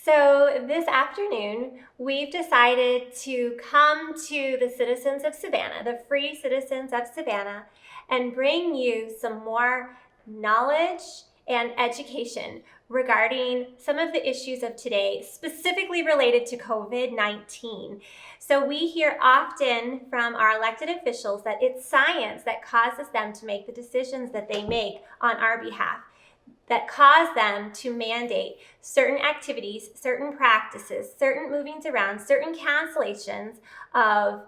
So this afternoon, we've decided to come to the citizens of Savannah, the free citizens of Savannah, and bring you some more knowledge and education regarding some of the issues of today, specifically related to COVID-19. So we hear often from our elected officials that it's science that causes them to make the decisions that they make on our behalf, that cause them to mandate certain activities, certain practices, certain movings around, certain cancellations of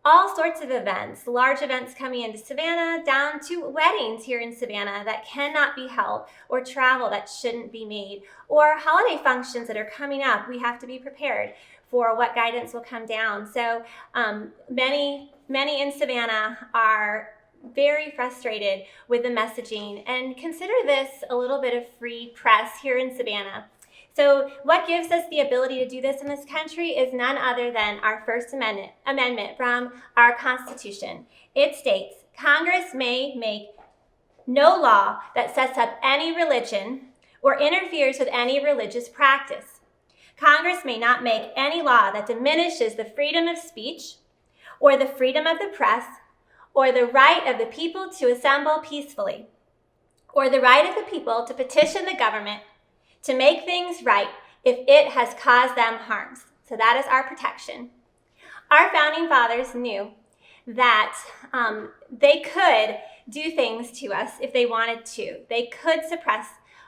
all sorts of events, large events coming into Savannah, down to weddings here in Savannah that cannot be held, or travel that shouldn't be made, or holiday functions that are coming up. We have to be prepared for what guidance will come down. So many in Savannah are very frustrated with the messaging, and consider this a little bit of free press here in Savannah. So what gives us the ability to do this in this country is none other than our First Amendment from our Constitution. It states, Congress may make no law that sets up any religion or interferes with any religious practice. Congress may not make any law that diminishes the freedom of speech or the freedom of the press or the right of the people to assemble peacefully, or the right of the people to petition the government to make things right if it has caused them harms. So that is our protection. Our founding fathers knew that they could do things to us if they wanted to. They could suppress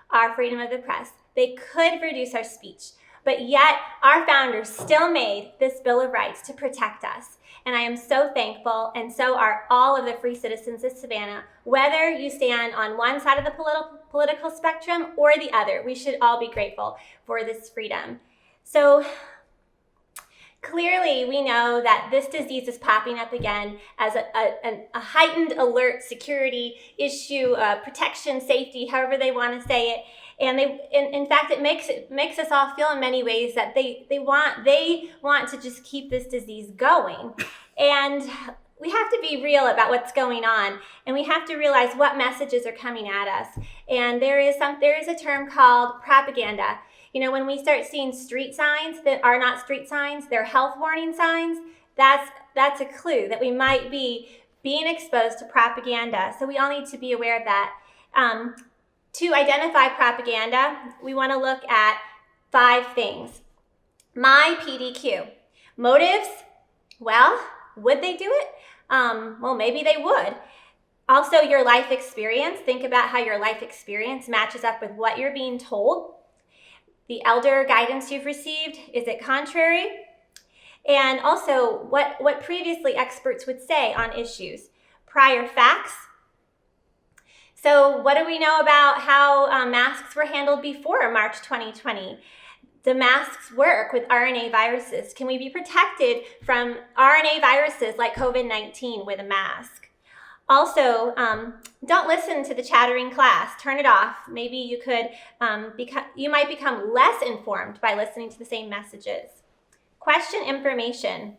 our freedom of the press. They could reduce our speech. But yet, our founders still made this Bill of Rights to protect us. And I am so thankful, and so are all of the free citizens of Savannah. Whether you stand on one side of the political spectrum or the other, we should all be grateful for this freedom. So clearly, we know that this disease is popping up again as a heightened alert security issue, protection, safety, however they want to say it. And in fact, it makes us all feel in many ways that they want to just keep this disease going. And we have to be real about what's going on, and we have to realize what messages are coming at us. And there is a term called propaganda. You know, when we start seeing street signs that are not street signs, they're health warning signs, that's a clue that we might be being exposed to propaganda. So we all need to be aware of that. To identify propaganda, we want to look at 5 things. My PDQ. Motives? Well, would they do it? Well, maybe they would. Also, your life experience. Think about how your life experience matches up with what you're being told. The elder guidance you've received, is it contrary? And also, what previously experts would say on issues. Prior facts. So what do we know about how masks were handled before March 2020? Do masks work with RNA viruses? Can we be protected from RNA viruses like COVID-19 with a mask? Also, don't listen to the chattering class. Turn it off. Maybe you could you might become less informed by listening to the same messages. Question information.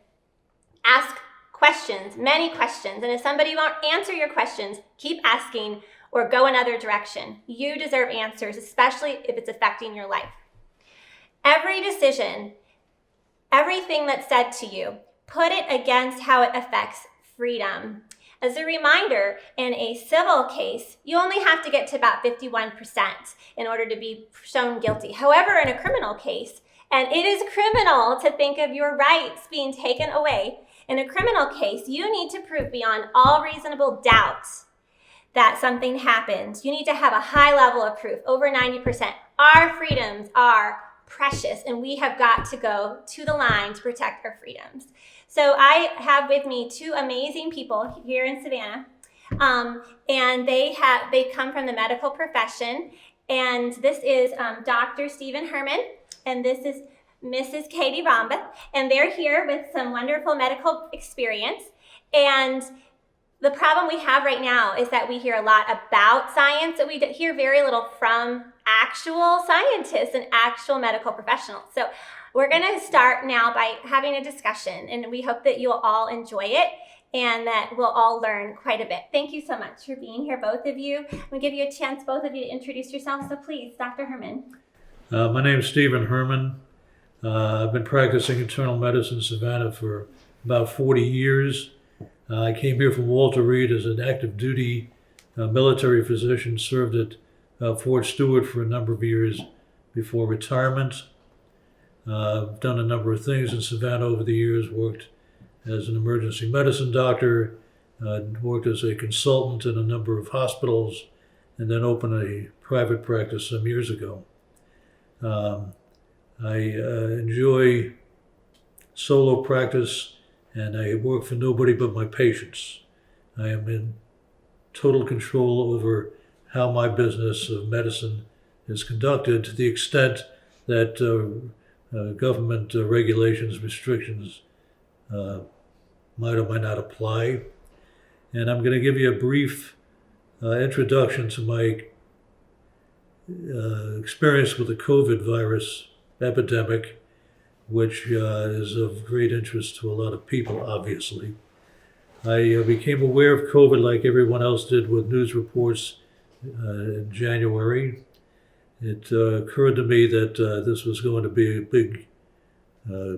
Ask questions, many questions. And if somebody won't answer your questions, keep asking or go another direction. You deserve answers, especially if it's affecting your life. Every decision, everything that's said to you, put it against how it affects freedom. As a reminder, in a civil case, you only have to get to about 51% in order to be shown guilty. However, in a criminal case, and it is criminal to think of your rights being taken away, in a criminal case, you need to prove beyond all reasonable doubts that something happened. You need to have a high level of proof, over 90%. Our freedoms are precious, and we have got to go to the line to protect our freedoms. So I have with me 2 amazing people here in Savannah, and they come from the medical profession. And this is Dr. Stephen Herman, and this is Mrs. Katie Rombeth, and they're here with some wonderful medical experience. And the problem we have right now is that we hear a lot about science, but we hear very little from actual scientists and actual medical professionals. So we're going to start now by having a discussion, and we hope that you'll all enjoy it and that we'll all learn quite a bit. Thank you so much for being here, both of you. We'll give you a chance, both of you, to introduce yourselves. So please, Dr. Herman. My name is Stephen Herman. I've been practicing internal medicine in Savannah for about 40 years. I came here from Walter Reed as an active duty military physician, served at Fort Stewart for a number of years before retirement. I've done a number of things in Savannah over the years, worked as an emergency medicine doctor, worked as a consultant in a number of hospitals, and then opened a private practice some years ago. I enjoy solo practice, and I work for nobody but my patients. I am in total control over how my business of medicine is conducted, to the extent that government regulations, restrictions might or might not apply. And I'm going to give you a brief introduction to my experience with the COVID virus epidemic, which is of great interest to a lot of people, obviously. I became aware of COVID like everyone else did with news reports in January. It occurred to me that this was going to be a big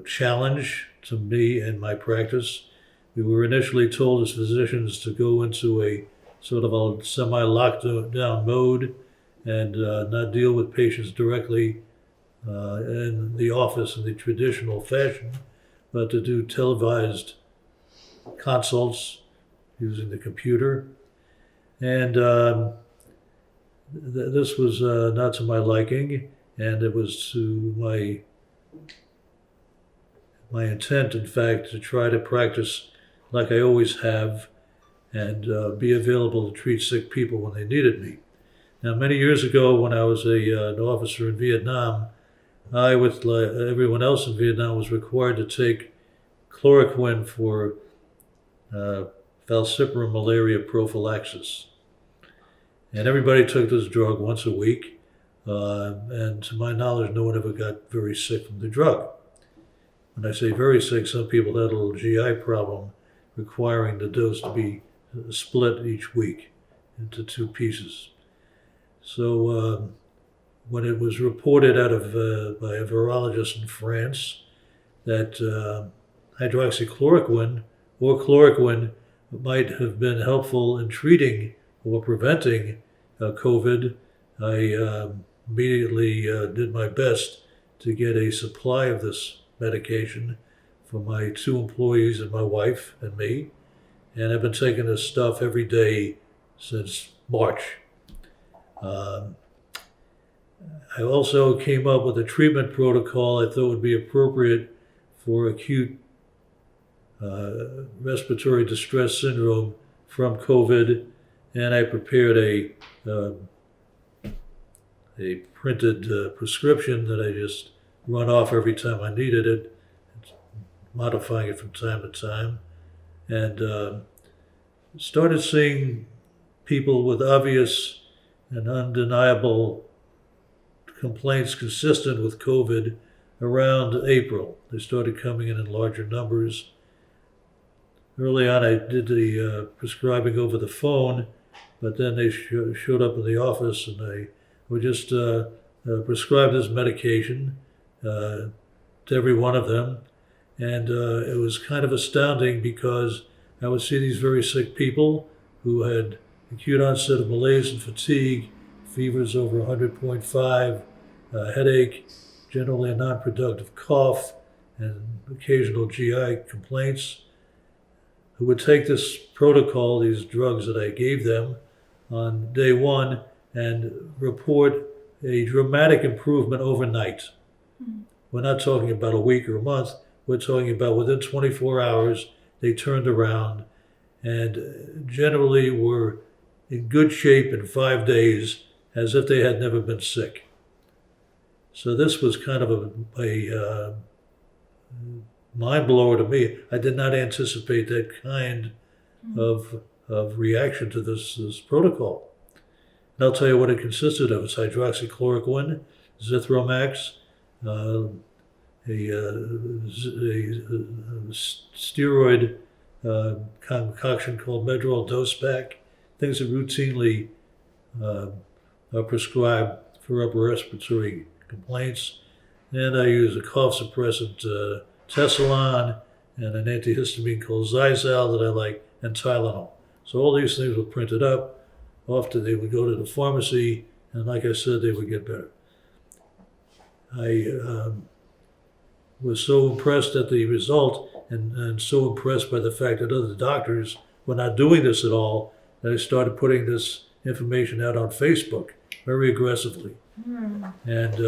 challenge to me and my practice. We were initially told as physicians to go into a sort of a semi-lockdown mode and not deal with patients directly in the office in the traditional fashion, but to do televised consults using the computer. And this was not to my liking, and it was to my intent, in fact, to try to practice like I always have and be available to treat sick people when they needed me. Now, many years ago, when I was an officer in Vietnam, I, with everyone else in Vietnam, was required to take chloroquine for falciparum malaria prophylaxis. And everybody took this drug once a week, and to my knowledge, no one ever got very sick from the drug. When I say very sick, some people had a little GI problem requiring the dose to be split each week into 2 pieces. So when it was reported out of by a virologist in France that hydroxychloroquine or chloroquine might have been helpful in treating or preventing COVID, I immediately did my best to get a supply of this medication for my 2 employees and my wife and me. And I've been taking this stuff every day since March. I also came up with a treatment protocol I thought would be appropriate for acute respiratory distress syndrome from COVID, and I prepared a printed prescription that I just run off every time I needed it, modifying it from time to time, and started seeing people with obvious and undeniable complaints consistent with COVID around April. They started coming in larger numbers. Early on, I did the prescribing over the phone, but then they showed up in the office, and I would just prescribe this medication to every one of them. And it was kind of astounding because I would see these very sick people who had acute onset of malaise and fatigue, fevers over 100.5, headache, generally a non-productive cough, and occasional GI complaints, who would take this protocol, these drugs that I gave them on day 1, and report a dramatic improvement overnight. Mm-hmm. We're not talking about a week or a month. We're talking about within 24 hours, they turned around and generally were in good shape in 5 days, as if they had never been sick. So this was kind of a mind blower to me. I did not anticipate that kind of reaction to this protocol. And I'll tell you what it consisted of. It's hydroxychloroquine, Zithromax, a steroid concoction called Medrol Dose-Pak, things that routinely are prescribed for upper respiratory complaints, and I use a cough suppressant, Tessalon, and an antihistamine called Zysal that I like, and Tylenol. So all these things were printed up. Often they would go to the pharmacy, and like I said, they would get better. I was so impressed at the result and so impressed by the fact that other doctors were not doing this at all that I started putting this information out on Facebook very aggressively. And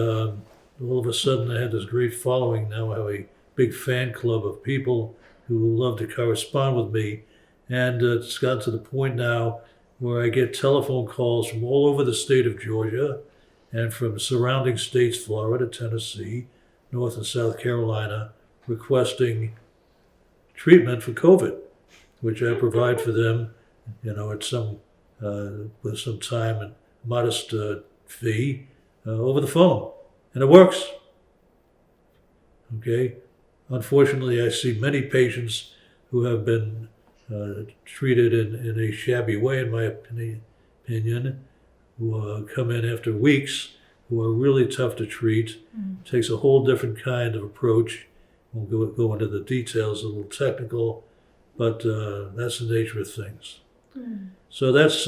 all of a sudden I had this great following. Now I have a big fan club of people who love to correspond with me. And it's gotten to the point now where I get telephone calls from all over the state of Georgia and from surrounding states, Florida, Tennessee, North and South Carolina, requesting treatment for COVID, which I provide for them, at some with some time and modest fee over the phone, and it works. Okay, unfortunately, I see many patients who have been treated in a shabby way, in my opinion, who come in after weeks, who are really tough to treat. It takes a whole different kind of approach. We'll go into the details, a little technical, but that's the nature of things. So that's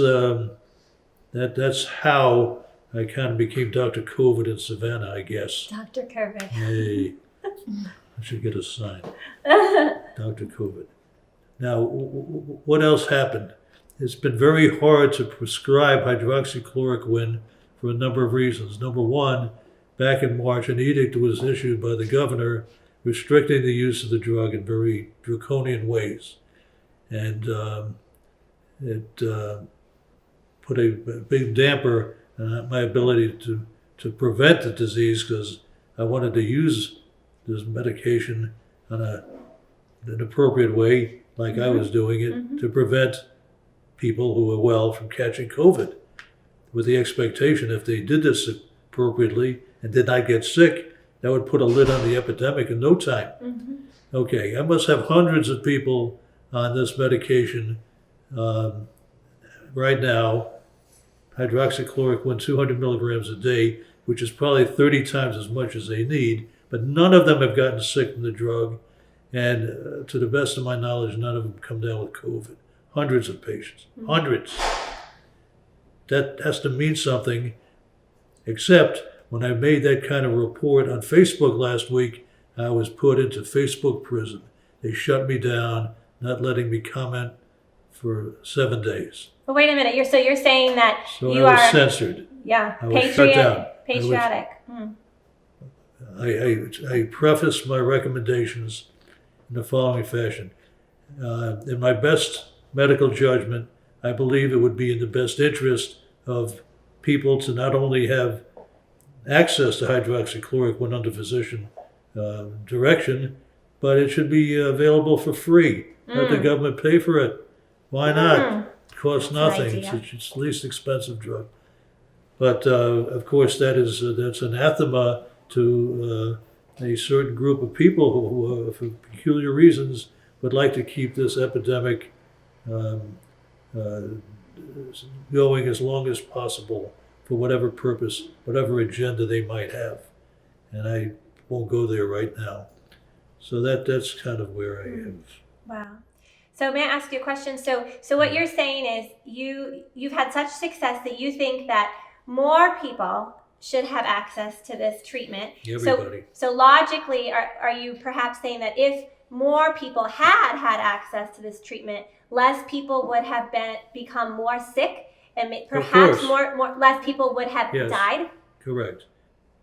how I kind of became Dr. COVID in Savannah, I guess. Dr. COVID. Hey, I should get a sign. Dr. COVID. Now, what else happened? It's been very hard to prescribe hydroxychloroquine for a number of reasons. Number one, back in March, an edict was issued by the governor restricting the use of the drug in very draconian ways. And it put a big damper on my ability to prevent the disease, because I wanted to use this medication in an appropriate way, like I was doing it, to prevent people who were well from catching COVID, with the expectation if they did this appropriately and did not get sick, that would put a lid on the epidemic in no time. Okay, I must have hundreds of people on this medication right now, hydroxychloroquine, 200 milligrams a day, which is probably 30 times as much as they need, but none of them have gotten sick from the drug, and to the best of my knowledge, none of them come down with COVID. Hundreds of patients, hundreds. That has to mean something, except when I made that kind of report on Facebook last week, I was put into Facebook prison. They shut me down, not letting me comment for 7 days. But wait a minute, you're saying that So you I was are censored. Yeah, I was shut down. patriotic. I preface my recommendations in the following fashion. In my best medical judgment, I believe it would be in the best interest of people to not only have access to hydroxychloroquine under physician direction, but it should be available for free. Let the government pay for it. Why not? It costs nothing. It's the least expensive drug. But of course, that's anathema to a certain group of people who, for peculiar reasons, would like to keep this epidemic going as long as possible for whatever purpose, whatever agenda they might have. And I won't go there right now. So that's kind of where I am. Wow. So may I ask you a question? So what you're saying is you've had such success that you think that more people should have access to this treatment. Everybody. So logically, are you perhaps saying that if more people had access to this treatment, less people would have become more sick, and perhaps less people would have died? Correct.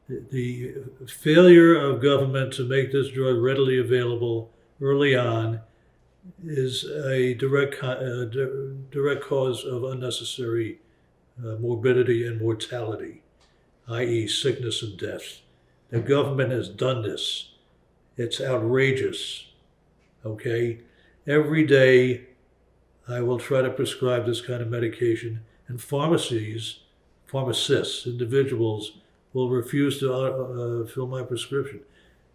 The failure of government to make this drug readily available early on is a direct cause of unnecessary morbidity and mortality, i.e. sickness and death. The government has done this. It's outrageous. Okay? Every day I will try to prescribe this kind of medication, and pharmacists, individuals, will refuse to fill my prescription.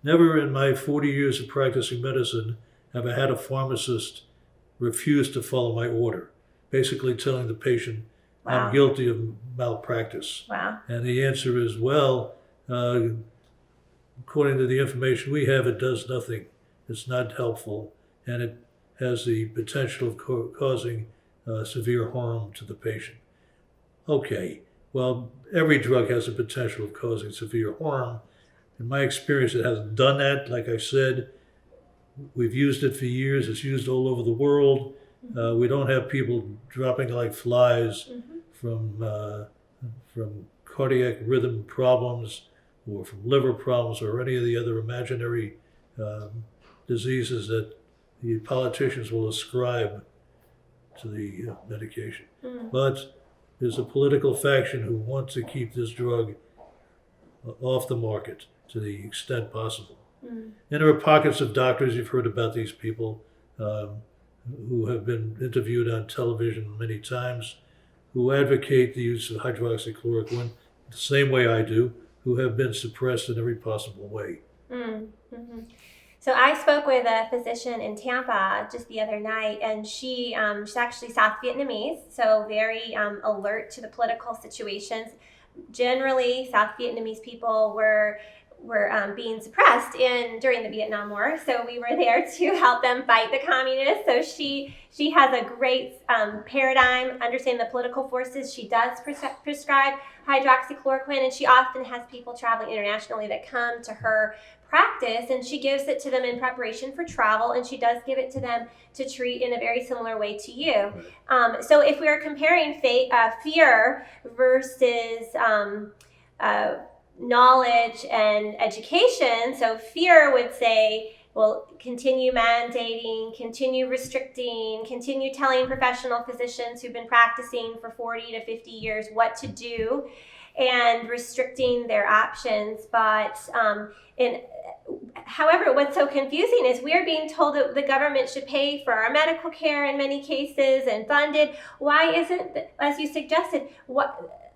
Never in my 40 years of practicing medicine have I had a pharmacist refuse to follow my order, basically telling the patient, I'm guilty of malpractice. Wow. And the answer is, well, according to the information we have, it does nothing. It's not helpful, and it has the potential of causing severe harm to the patient. Okay, well, every drug has the potential of causing severe harm. In my experience, it hasn't done that. Like I said, we've used it for years. It's used all over the world. We don't have people dropping like flies from cardiac rhythm problems or from liver problems or any of the other imaginary diseases that the politicians will ascribe to the medication. But there's a political faction who wants to keep this drug off the market to the extent possible. And there are pockets of doctors, you've heard about these people, who have been interviewed on television many times, who advocate the use of hydroxychloroquine the same way I do, who have been suppressed in every possible way. So I spoke with a physician in Tampa just the other night, and she's actually South Vietnamese, so very alert to the political situations. Generally, South Vietnamese people were being suppressed during the Vietnam War, so we were there to help them fight the communists. So she has a great paradigm, understanding the political forces. She does prescribe hydroxychloroquine, and she often has people traveling internationally that come to her practice, and she gives it to them in preparation for travel, and she does give it to them to treat in a very similar way to you. So if we are comparing fear versus knowledge and education, so fear would say, well, continue mandating, continue restricting, continue telling professional physicians who've been practicing for 40 to 50 years what to do and restricting their options. But however, what's so confusing is we're being told that the government should pay for our medical care in many cases and fund it. Why isn't, as you suggested,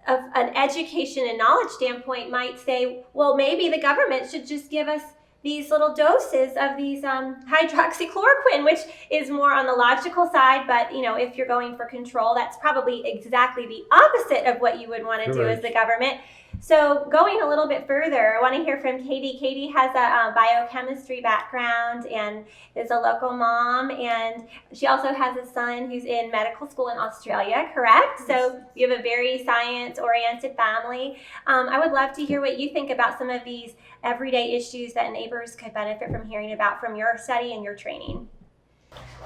of an education and knowledge standpoint might say, well, maybe the government should just give us these little doses of these hydroxychloroquine, which is more on the logical side. But if you're going for control, that's probably exactly the opposite of what you would want to do as the government. So going a little bit further, I want to hear from Katie. Katie has a biochemistry background and is a local mom, and she also has a son who's in medical school in Australia, correct? So you have a very science-oriented family. I would love to hear what you think about some of these everyday issues that neighbors could benefit from hearing about from your study and your training.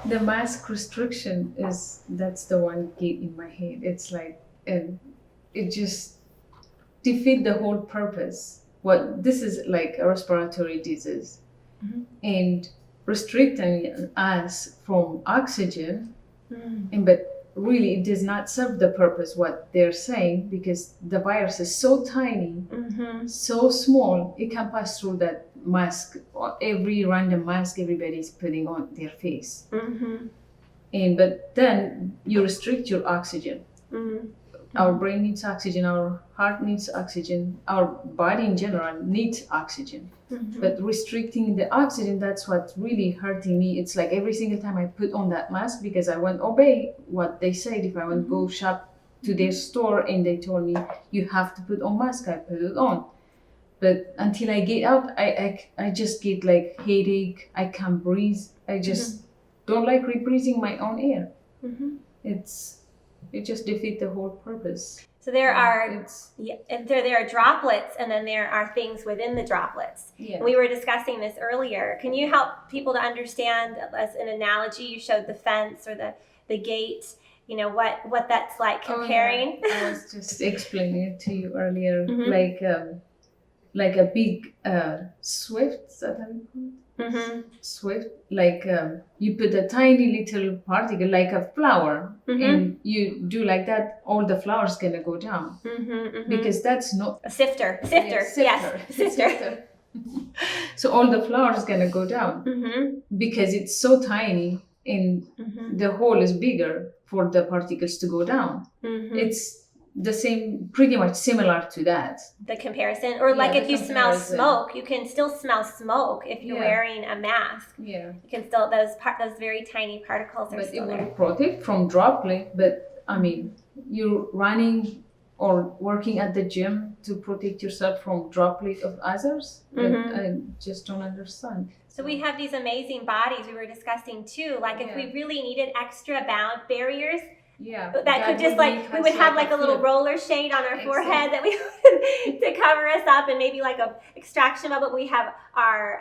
The mask restriction that's the one gate in my head. It's like, it just defeat the whole purpose. This is like a respiratory disease, and restricting us from oxygen, but really it does not serve the purpose what they're saying, because the virus is so tiny, so small, it can pass through that mask, every random mask everybody's putting on their face. But then you restrict your oxygen. Our brain needs oxygen, our heart needs oxygen, our body in general needs oxygen. But restricting the oxygen, that's what's really hurting me. It's like every single time I put on that mask, because I won't obey what they said. If I want to go shop to their store and they told me, you have to put on mask, I put it on. But until I get out, I just get like headache, I can't breathe. I just don't like breathing my own air. It just defeats the whole purpose. So there are droplets, and then there are things within the droplets. And we were discussing this earlier. Can you help people to understand, as an analogy, you showed the fence or the gate, what that's like comparing? I was just explaining it to you earlier, like a big swift, is that how you call it? Swift, like you put a tiny little particle like a flower, and you do like that, all the flowers gonna go down, because that's not a sifter. Sifter. So all the flowers gonna go down because it's so tiny, and the hole is bigger for the particles to go down. It's the same, pretty much similar to that. The comparison, or like if you smell smoke, you can still smell smoke if you're wearing a mask. You can still, those very tiny particles are still there. But it will protect from droplet. But I mean, you're running or working at the gym to protect yourself from droplet of others. I just don't understand. So we have these amazing bodies we were discussing too. Like if we really needed extra bound barriers, that could just we would have like a little roller shade on our forehead that we would to cover us up, and maybe like a extraction bubble. We have our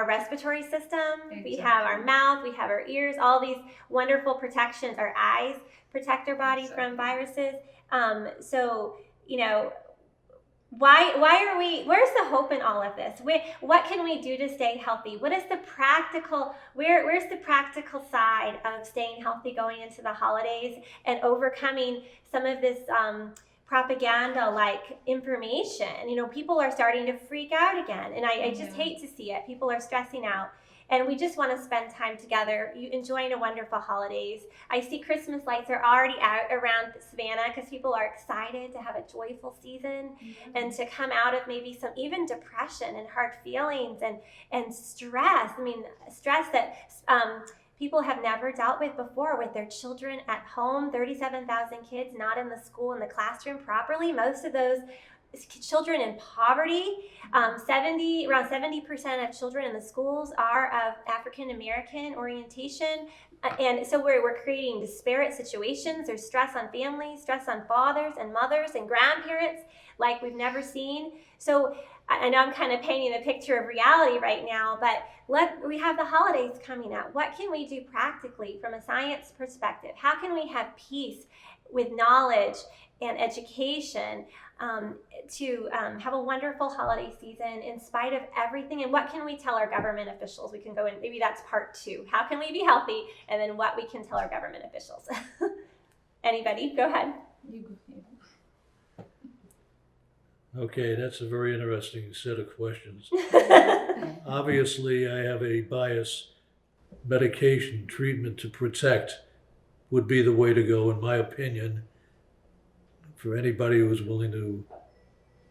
respiratory system, we have our mouth, we have our ears, all these wonderful protections. Our eyes protect our body from viruses. So, you know, why are we, where's the hope in all of this? What can we do to stay healthy? What is the practical, where's the practical side of staying healthy going into the holidays and overcoming some of this propaganda like information? You know, people are starting to freak out again, and I just hate to see it. People are stressing out. And we just want to spend time together, enjoying a wonderful holidays. I see Christmas lights are already out around Savannah because people are excited to have a joyful season and to come out of maybe some even depression and hard feelings and stress. I mean, stress that people have never dealt with before with their children at home. 37,000 kids not in the school, in the classroom properly. Most of those children in poverty, around 70% of children in the schools are of African American orientation, and so we're creating disparate situations. There's stress on families, stress on fathers and mothers and grandparents like we've never seen. So I know I'm kind of painting the picture of reality right now, but we have the holidays coming up. What can we do practically from a science perspective? How can we have peace with knowledge and education to have a wonderful holiday season in spite of everything? And what can we tell our government officials? We can go in, maybe that's part 2. How can we be healthy? And then what we can tell our government officials. Anybody? Go ahead. You go ahead. Okay, that's a very interesting set of questions. Obviously, I have a bias. Medication treatment to protect would be the way to go, in my opinion, for anybody who's willing to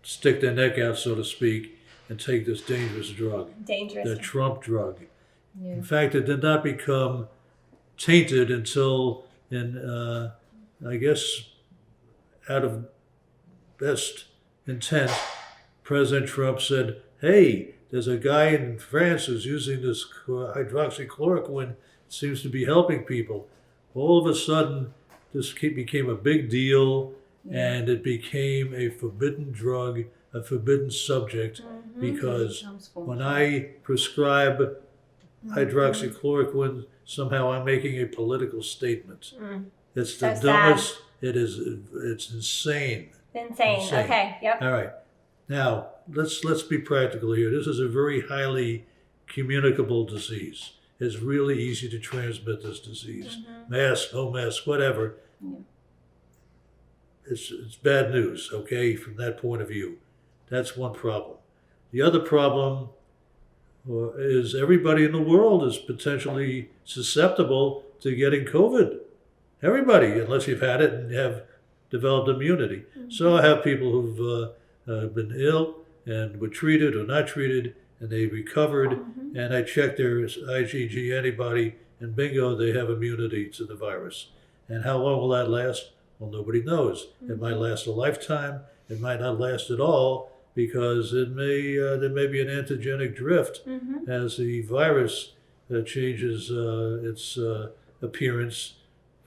stick their neck out, so to speak, and take this dangerous drug. The Trump drug. Yeah. In fact, it did not become tainted until, I guess, out of best intent, President Trump said, hey, there's a guy in France who's using this hydroxychloroquine. It seems to be helping people. All of a sudden, this became a big deal. And it became a forbidden drug, a forbidden subject, because when I prescribe hydroxychloroquine, somehow I'm making a political statement. It's the dumbest. Sad. It's insane. Insane. Okay. Yep. All right. Now let's be practical here. This is a very highly communicable disease. It's really easy to transmit this disease. Mask, no mask, whatever. Yeah. It's bad news, okay, from that point of view. That's one problem. The other problem is everybody in the world is potentially susceptible to getting COVID. Everybody, unless you've had it and have developed immunity. So I have people who've been ill and were treated or not treated, and they recovered, and I checked their IgG antibody, and bingo, they have immunity to the virus. And how long will that last? Well, nobody knows. It might last a lifetime. It might not last at all, because there may be an antigenic drift as the virus changes its appearance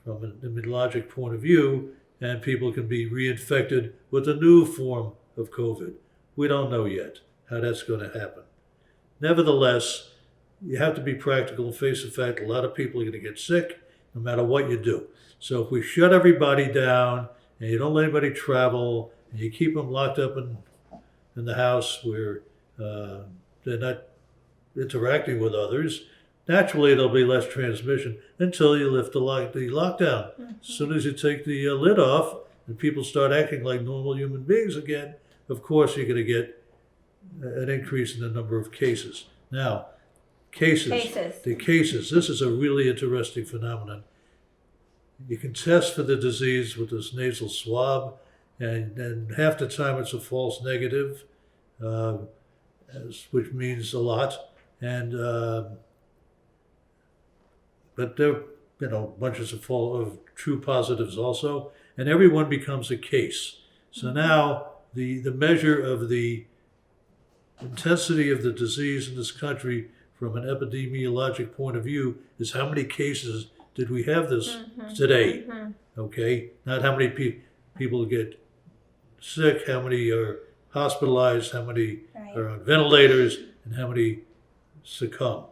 from an immunologic point of view, and people can be reinfected with a new form of COVID. We don't know yet how that's going to happen. Nevertheless, you have to be practical and face the fact a lot of people are going to get sick no matter what you do. So if we shut everybody down and you don't let anybody travel and you keep them locked up in the house where they're not interacting with others, naturally there'll be less transmission until you lift the lockdown. As soon as you take the lid off and people start acting like normal human beings again, of course you're going to get an increase in the number of cases. Now, cases. This is a really interesting phenomenon. You can test for the disease with this nasal swab, and half the time it's a false negative, which means a lot. And but there are bunches of true positives also. and everyone becomes a case. So now the measure of the intensity of the disease in this country from an epidemiologic point of view is how many cases did we have this today? Okay, not how many people get sick, how many are hospitalized, how many are on ventilators, and how many succumb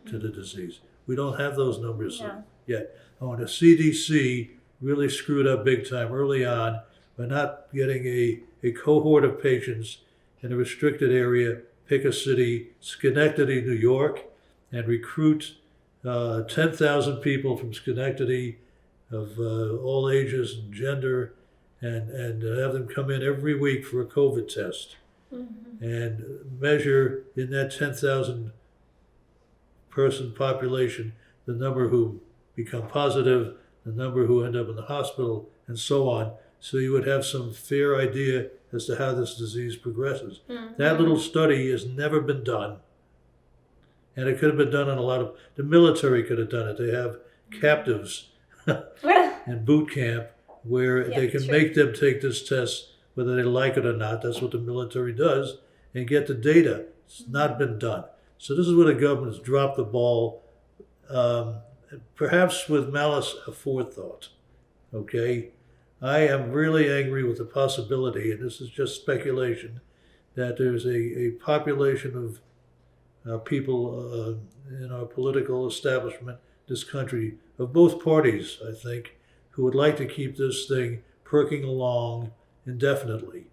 to the disease. We don't have those numbers yet. Oh, and the CDC really screwed up big time early on by not getting a cohort of patients in a restricted area, pick a city, Schenectady, New York, and recruit 10,000 people from Schenectady of all ages and gender, and have them come in every week for a COVID test and measure in that 10,000 person population the number who become positive, the number who end up in the hospital, and so on. So you would have some fair idea as to how this disease progresses. That little study has never been done. And it could have been done on a lot of, the military could have done it. They have captives in boot camp where they can make them take this test, whether they like it or not. That's what the military does, and get the data. It's not been done. So this is where the government's dropped the ball, perhaps with malice aforethought. Okay? I am really angry with the possibility, and this is just speculation, that there's a population of people in our political establishment, this country, of both parties, I think, who would like to keep this thing perking along indefinitely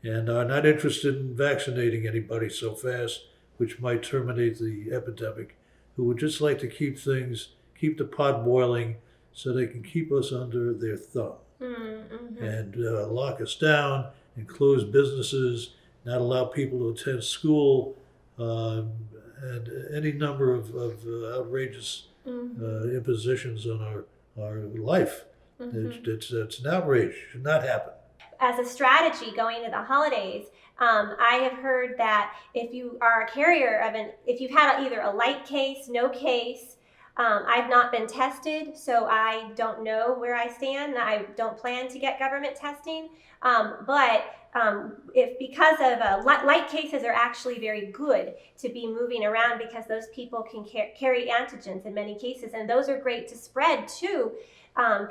and are not interested in vaccinating anybody so fast, which might terminate the epidemic, who would just like to keep the pot boiling so they can keep us under their thumb and lock us down and close businesses, not allow people to attend school, and any number of outrageous impositions on our life. It's an outrage. It should not happen. As a strategy going into the holidays, I have heard that if you are a carrier of if you've had either a light case, no case, I've not been tested, so I don't know where I stand. I don't plan to get government testing, but if because of light cases are actually very good to be moving around because those people can carry antigens in many cases, and those are great to spread to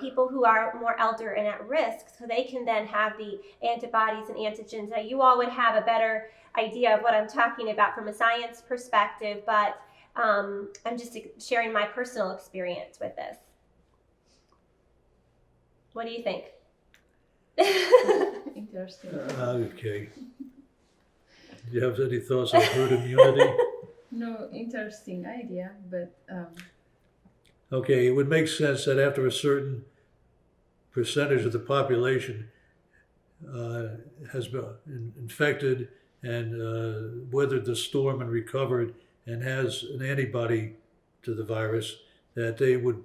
people who are more elder and at risk, so they can then have the antibodies and antigens. Now, you all would have a better idea of what I'm talking about from a science perspective, but I'm just sharing my personal experience with this. What do you think? Interesting. Okay. Do you have any thoughts on herd immunity? No, interesting idea, but Okay, it would make sense that after a certain percentage of the population has been infected and weathered the storm and recovered and has an antibody to the virus, that they would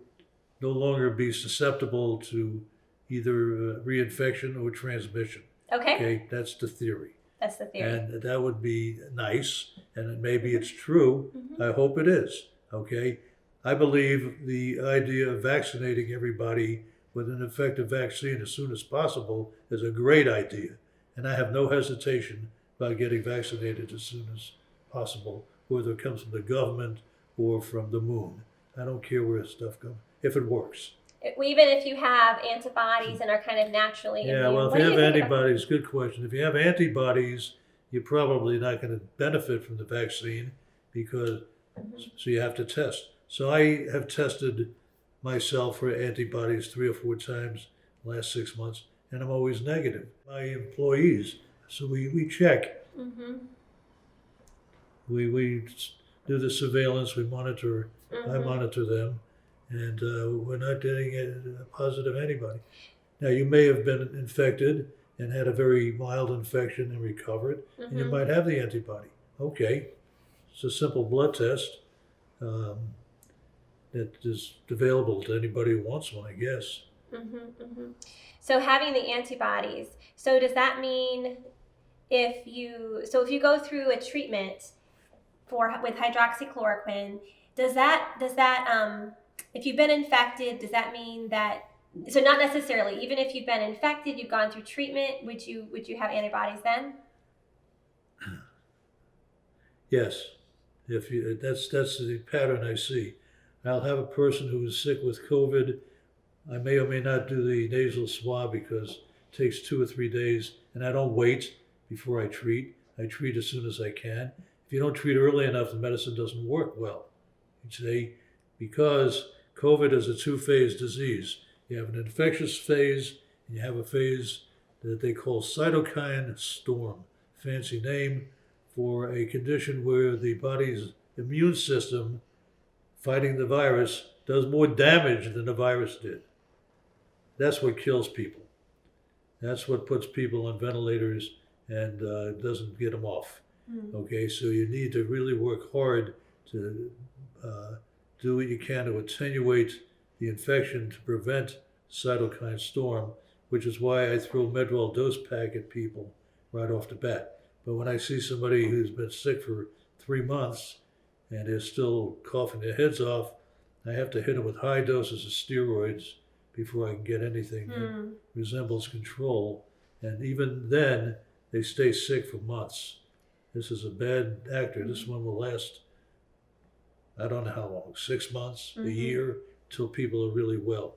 no longer be susceptible to either reinfection or transmission. Okay. That's the theory. That's the theory. And that would be nice, and maybe it's true. I hope it is. Okay. I believe the idea of vaccinating everybody with an effective vaccine as soon as possible is a great idea. And I have no hesitation about getting vaccinated as soon as possible, whether it comes from the government or from the moon. I don't care where stuff comes, if it works. Even if you have antibodies and are kind of naturally immune. Well, if you have antibodies, good question. If you have antibodies, you're probably not going to benefit from the vaccine because, so you have to test. So I have tested myself for antibodies 3 or 4 times in the last 6 months, and I'm always negative. My employees, so we check. We do the surveillance, we monitor, I monitor them, and we're not getting a positive antibody. Now, you may have been infected and had a very mild infection and recovered, and you might have the antibody. Okay, it's a simple blood test. That is available to anybody who wants one, I guess. So having the antibodies, so does that mean if you go through a treatment with hydroxychloroquine, does that if you've been infected, does that mean that So not necessarily. Even if you've been infected, you've gone through treatment, would you have antibodies then? Yes, if you, that's the pattern I see. I'll have a person who is sick with COVID. I may or may not do the nasal swab because it takes 2 or 3 days, and I don't wait before I treat. I treat as soon as I can. If you don't treat early enough, the medicine doesn't work well. You see, because COVID is a two-phase disease. You have an infectious phase, and you have a phase that they call cytokine storm, fancy name for a condition where the body's immune system fighting the virus does more damage than the virus did. That's what kills people. That's what puts people on ventilators and doesn't get them off. Okay, so you need to really work hard to do what you can to attenuate the infection to prevent cytokine storm, which is why I throw Medrol dose pack at people right off the bat. But when I see somebody who's been sick for 3 months and is still coughing their heads off, I have to hit them with high doses of steroids before I can get anything that resembles control. And even then, they stay sick for months. This is a bad actor. This one will last, I don't know how long, 6 months, a year, till people are really well.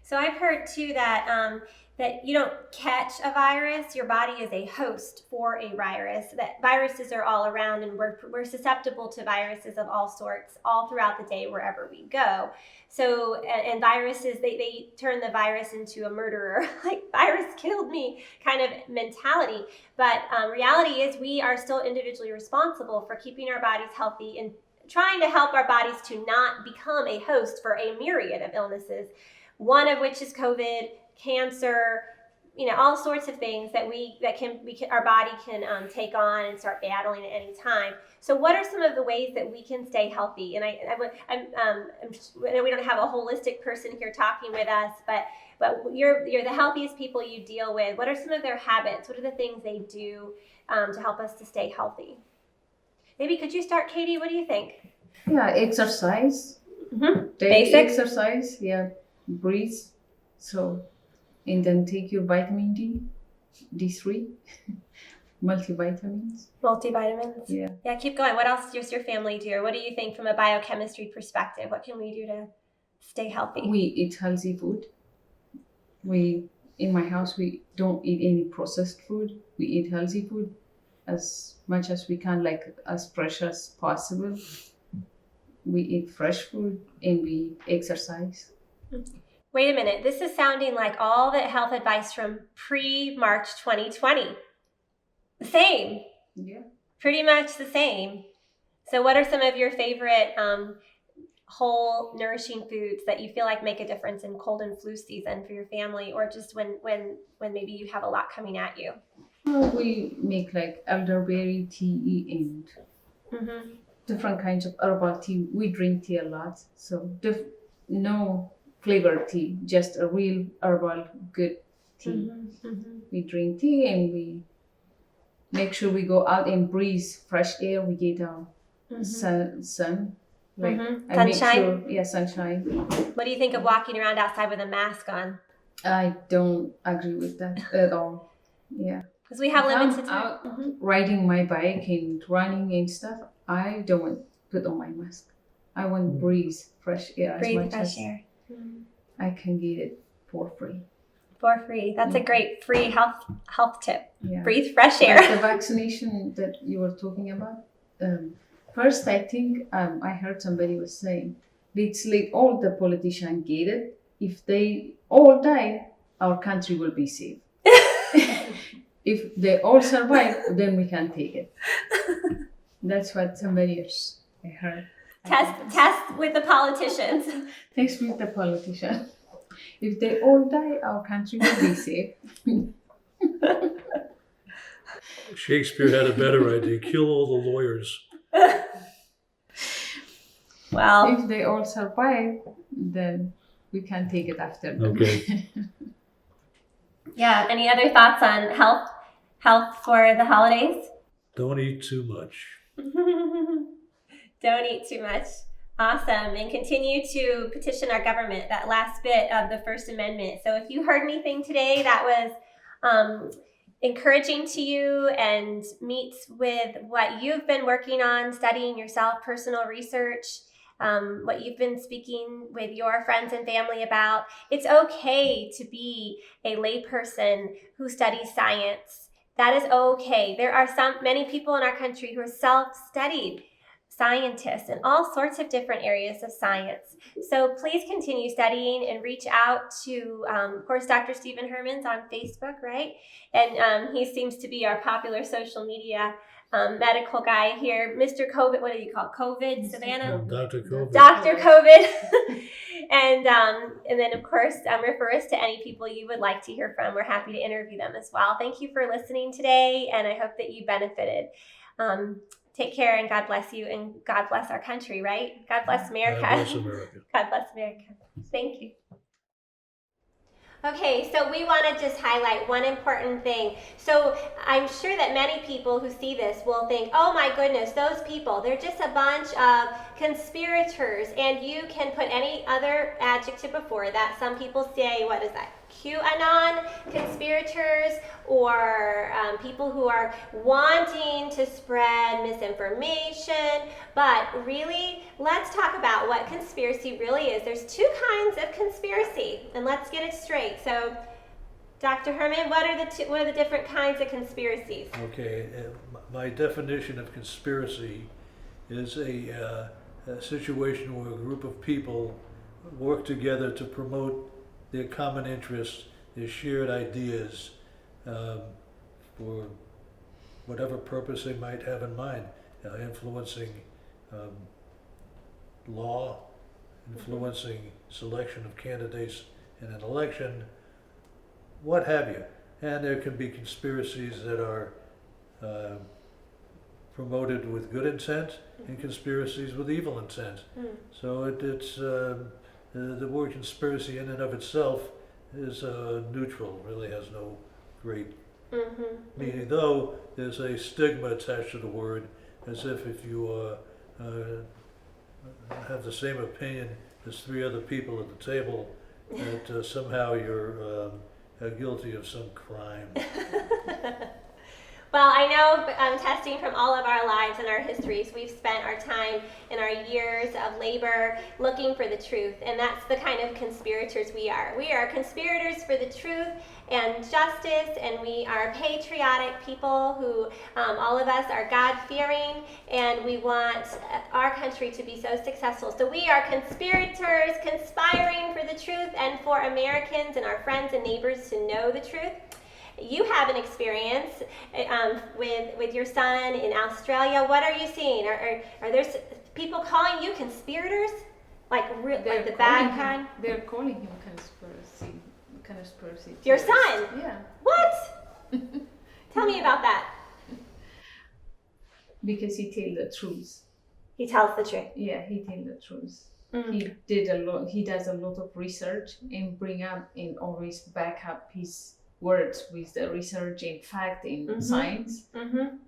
So I've heard too that that you don't catch a virus. Your body is a host for a virus. That viruses are all around, and we're susceptible to viruses of all sorts all throughout the day wherever we go. So and viruses, they turn the virus into a murderer, like virus killed me kind of mentality. But reality is we are still individually responsible for keeping our bodies healthy and trying to help our bodies to not become a host for a myriad of illnesses. One of which is COVID, cancer, all sorts of things that our body can take on and start battling at any time. So, what are some of the ways that we can stay healthy? And I know we don't have a holistic person here talking with us, but you're the healthiest people you deal with. What are some of their habits? What are the things they do to help us to stay healthy? Maybe could you start, Katie? What do you think? Yeah, exercise. Daily Basic exercise. Yeah. Breathe, and then take your vitamin D3, multivitamins. Yeah, keep going. What else does your family do? Or what do you think from a biochemistry perspective? What can we do to stay healthy? We eat healthy food. In my house, we don't eat any processed food. We eat healthy food as much as we can, like as fresh as possible. We eat fresh food and we exercise. Wait a minute. This is sounding like all the health advice from pre-March 2020. The same. Yeah. Pretty much the same. So what are some of your favorite whole nourishing foods that you feel like make a difference in cold and flu season for your family, or just when maybe you have a lot coming at you? We make like elderberry tea and different kinds of herbal tea. We drink tea a lot. So no flavored tea, just a real herbal good tea. We drink tea and we make sure we go out and breathe fresh air. We get sun. Like I sunshine. Make sure, sunshine. What do you think of walking around outside with a mask on? I don't agree with that at all. Yeah. Because we have limited time. Out riding my bike and running and stuff, I don't want to put on my mask. I want to breathe fresh air as much as I can get it for free. For free. That's a great free health tip. Yeah. Breathe fresh air. Like the vaccination that you were talking about. First, I think I heard somebody was saying, it's like all the politicians get it. If they all die, our country will be safe. If they all survive, then we can take it. That's what somebody else I heard. Test with the politicians. Test with the politicians. If they all die, our country will be safe. Shakespeare had a better idea. Kill all the lawyers. Well, if they all survive, then we can take it after them. Okay. Yeah. Any other thoughts on health for the holidays? Don't eat too much. Don't eat too much. Awesome. And continue to petition our government, that last bit of the First Amendment. So if you heard anything today that was encouraging to you and meets with what you've been working on, studying yourself, personal research, what you've been speaking with your friends and family about, it's okay to be a layperson who studies science. That is okay. There are many people in our country who are self-studied scientists in all sorts of different areas of science. So please continue studying and reach out to, of course, Dr. Stephen Herman's on Facebook, right? And he seems to be our popular social media medical guy here. Mr. COVID, what do you call it? COVID, Savannah? Dr. COVID. Dr. COVID. and then, of course, refer us to any people you would like to hear from. We're happy to interview them as well. Thank you for listening today, and I hope that you benefited. Take care, and God bless you, and God bless our country, right? God bless America. God bless America. God bless America. Thank you. Okay, so we want to just highlight one important thing. So I'm sure that many people who see this will think, oh my goodness, those people, they're just a bunch of conspirators, and you can put any other adjective before that. Some people say, what is that? QAnon conspirators, or people who are wanting to spread misinformation. But really, let's talk about what conspiracy really is. There's two kinds of conspiracy, and let's get it straight. So, Dr. Herman, what are the different kinds of conspiracies? Okay, my definition of conspiracy is a situation where a group of people work together to promote their common interests, their shared ideas, for whatever purpose they might have in mind, influencing law, influencing selection of candidates in an election, what have you. And there can be conspiracies that are promoted with good intent and conspiracies with evil intent. So it's the word conspiracy in and of itself is neutral, really has no great meaning, though there's a stigma attached to the word, as if you have the same opinion as three other people at the table, that somehow you're guilty of some crime. Well, I know testing from all of our lives and our histories, we've spent our time in our years of labor looking for the truth, and that's the kind of conspirators we are. We are conspirators for the truth and justice, and we are patriotic people who, all of us are God-fearing, and we want our country to be so successful. So we are conspirators conspiring for the truth and for Americans and our friends and neighbors to know the truth. You have an experience with your son in Australia. What are you seeing? Are there people calling you conspirators? Like the bad kind? They're calling him conspiracy. Your son? Yeah. What? Tell me about that. Because he tells the truth. He tells the truth. Yeah, he tells the truth. Mm. He does a lot of research and bring up and always back up his words with the research and fact in science.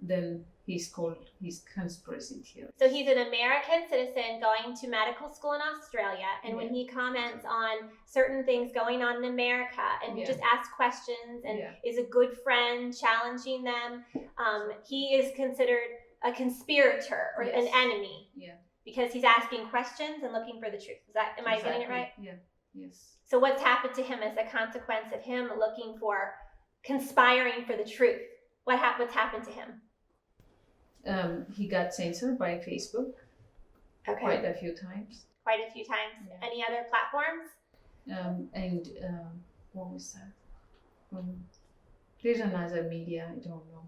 Then he's called conspiracy theorist. So he's an American citizen going to medical school in Australia, and when he comments on certain things going on in America, and he just asks questions and is a good friend challenging them, he is considered a conspirator or an enemy. Yeah. Because he's asking questions and looking for the truth. Am I getting it right? Yeah. Yes. So what's happened to him as a consequence of him looking for, conspiring for the truth? What's happened to him? He got censored by Facebook quite a few times. Quite a few times. Yeah. Any other platforms? What was that? There's another media, I don't know.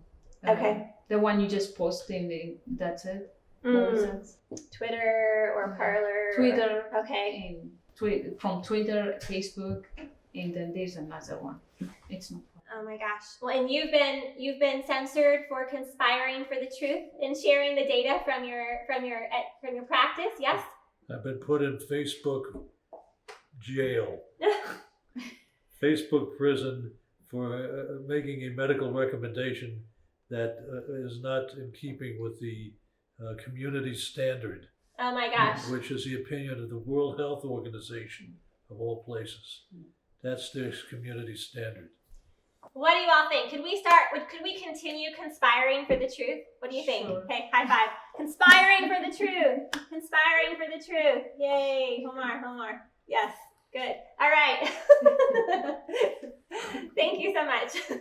Okay. The one you just posted, that's it. What was that? Twitter or Parler? Twitter. Okay. And from Twitter, Facebook, and then there's another one. It's not fun. Oh my gosh. Well, and you've been censored for conspiring for the truth and sharing the data from your practice, yes? I've been put in Facebook jail, Facebook prison for making a medical recommendation that is not in keeping with the community standard. Oh my gosh. which is the opinion of the World Health Organization of all places. That's their community standard. What do you all think? Could we continue conspiring for the truth? What do you think? Sure. Okay, high five. Conspiring for the truth. Conspiring for the truth. Yay. One more. Yes. Good. All right. Thank you so much.